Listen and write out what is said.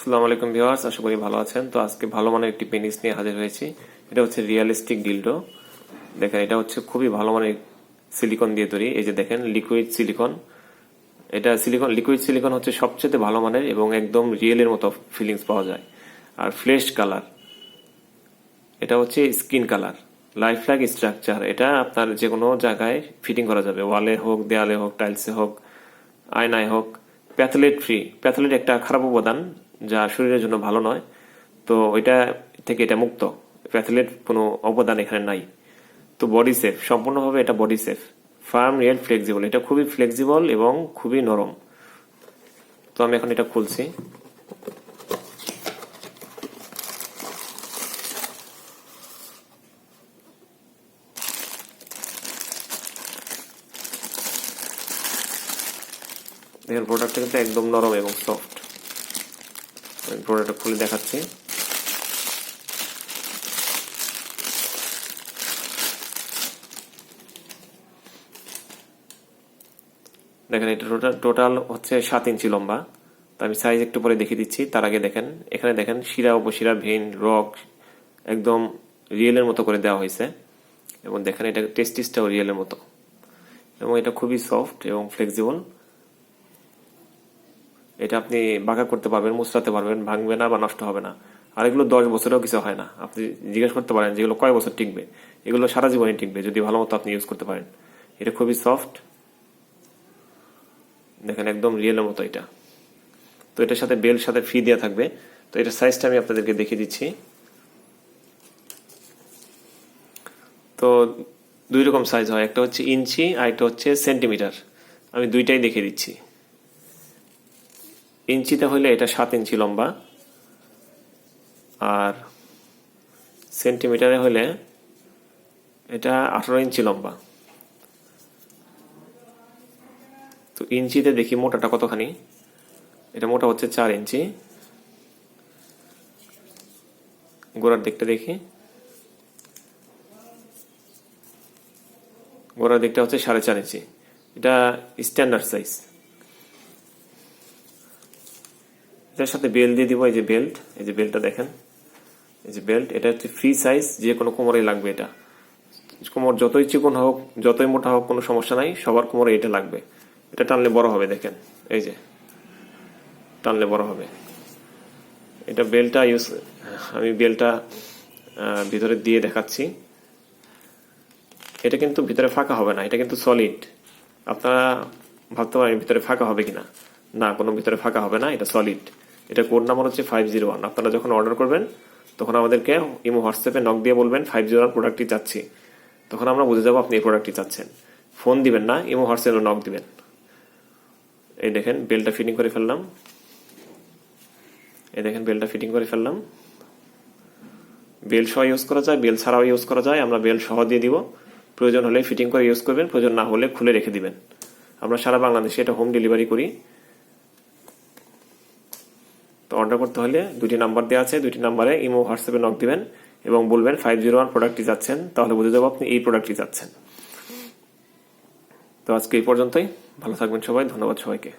আসসালামু আলাইকুম ভিউয়ার্স, আশা করি ভালো আছেন। তো আজকে ভালো মানের একটি পেনিস নিয়ে হাজির হয়েছি। এটা হচ্ছে রিয়েলিস্টিক ডিলডো। দেখেন, এটা হচ্ছে খুবই ভালো মানের সিলিকন দিয়ে তৈরি। এই যে দেখেন, লিকুইড সিলিকন। এটা লিকুইড সিলিকন হচ্ছে সবচেয়ে ভালো মানের এবং একদম রিয়েলের মতো ফিলিংস পাওয়া যায়। আর ফ্লেশ কালার, এটা হচ্ছে skin colour. Life like structure, এটা আপনার যে কোনো জায়গায় ফিটিং করা যাবে, ওয়ালে হোক, দেয়ালে হোক, টাইলসে হোক, আয়নায় হোক। প্যাথলেট ফ্রি। প্যাথলেট একটা খারাপ উপাদান যা শরীরের জন্য ভালো নয়, তো ওইটা থেকে এটা মুক্ত। প্যাথলেট কোনো অবদান এখানে নাই। তো বডি সেফ, সম্পূর্ণভাবে এটা body safe. Farm, real, flexible. এটা খুবই ফ্লেক্সিবল এবং খুবই নরম। তো আমি এখন এটা খুলছি। দেখেন, প্রোডাক্টটা কিন্তু একদম নরম এবং সফট। আমি প্রোডাক্টটা খুলে দেখাচ্ছি। দেখেন, এটা টোটাল হচ্ছে 7 ইঞ্চি লম্বা। তো আমি সাইজ একটু পরে দেখিয়ে দিচ্ছি। তার আগে দেখেন, এখানে দেখেন শিরা উপশিরা, ভেইন, রগ একদম রিয়েলের মতো করে দেওয়া হয়েছে। এবং দেখেন, এটা টেস্টিসটাও রিয়েলের মতো। এবং এটা খুবই সফট এবং ফ্লেক্সিবল। এটা আপনি বাঁকা করতে পারবেন, মুচড়াতে পারবেন, ভাঙবে না বা নষ্ট হবে না। আর এগুলো 10 বছরেও কিছু হয় না। আপনি জিজ্ঞেস করতে পারেন যেগুলো কয় বছর টিকবে। এগুলো সারা জীবনই টিকবে যদি ভালো মতো আপনি ইউজ করতে পারেন। এটা খুবই সফট। দেখেন, একদম রিয়েলের মতো এটা। তো এটার সাথে বেল সাথে ফ্রি দেওয়া থাকবে। তো এটার সাইজটা আমি আপনাদেরকে দেখিয়ে দিচ্ছি। তো 2 রকম সাইজ হয়, একটা হচ্ছে ইঞ্চি আর একটা হচ্ছে সেন্টিমিটার। আমি দুইটাই দেখিয়ে দিচ্ছি। ইঞ্চিতে হইলে এটা 7 ইঞ্চি লম্বা, আর সেন্টিমিটারে হলে এটা 18 ইঞ্চি লম্বা। তো ইঞ্চিতে দেখি মোটাটা কতখানি। এটা মোটা হচ্ছে 4 ইঞ্চি। গোড়ার দিকটা দেখি। গোড়ার দিকটা হচ্ছে 4.5 ইঞ্চি। এটা স্ট্যান্ডার্ড সাইজ। এটার সাথে বেল্ট দিয়ে দিব। এই যে বেল্ট, এই যে বেল্টটা দেখেন, এই যে বেল্ট। এটা হচ্ছে ফ্রি সাইজ, যে কোনো কোমরেই লাগবে। এটা কোমর যতই চিকন হোক, যতই মোটা হোক, কোনো সমস্যা নাই, সবার কোমরে এটা লাগবে। এটা টানলে বড় হবে, দেখেন, এই যে টানলে বড় হবে। এটা বেল্টটা আমি বেল্টটা ভিতরে দিয়ে দেখাচ্ছি। এটা কিন্তু ভিতরে ফাঁকা হবে না, এটা কিন্তু সলিড। আপনারা ভাবতে পারেন ভিতরে ফাঁকা হবে কিনা। না, কোনো ভিতরে ফাঁকা হবে না, এটা সলিড। এটা কোড নাম্বার হচ্ছে 501। আপনারা যখন অর্ডার করবেন তখন আমাদেরকে ইমো হোয়াটসঅ্যাপে নক দিয়ে বলবেন 501 প্রোডাক্টটি চাচ্ছি। তখন আমরা বুঝে যাবো আপনি এই প্রোডাক্টটি চাচ্ছেন। ফোন দিবেন না, ইমো হোয়াটসঅ্যাপে নক দিবেন। এই দেখেন, বেলটা ফিটিং করে ফেললাম। এই দেখেন, বেলটা ফিটিং করে ফেললাম। বেল সহ ইউজ করা যায়, বেল ছাড়াও ইউজ করা যায়। আমরা বেল সহ দিয়ে দিব। প্রয়োজন হলে ফিটিং করে ইউজ করবেন, প্রয়োজন না হলে খুলে রেখে দিবেন। আমরা সারা বাংলাদেশে এটা হোম ডেলিভারি করি। তো অর্ডার করতে হলে 2টি নাম্বার দেওয়া আছে, 2টি নাম্বারে ইমো হোয়াটসঅ্যাপে নক দিবেন এবং বলবেন 501 প্রোডাক্টটি যাচ্ছেন। তাহলে বুঝে যাবো আপনি এই প্রোডাক্টটি যাচ্ছেন। তো আজকে এই পর্যন্তই। ভালো থাকবেন সবাই। ধন্যবাদ সবাইকে।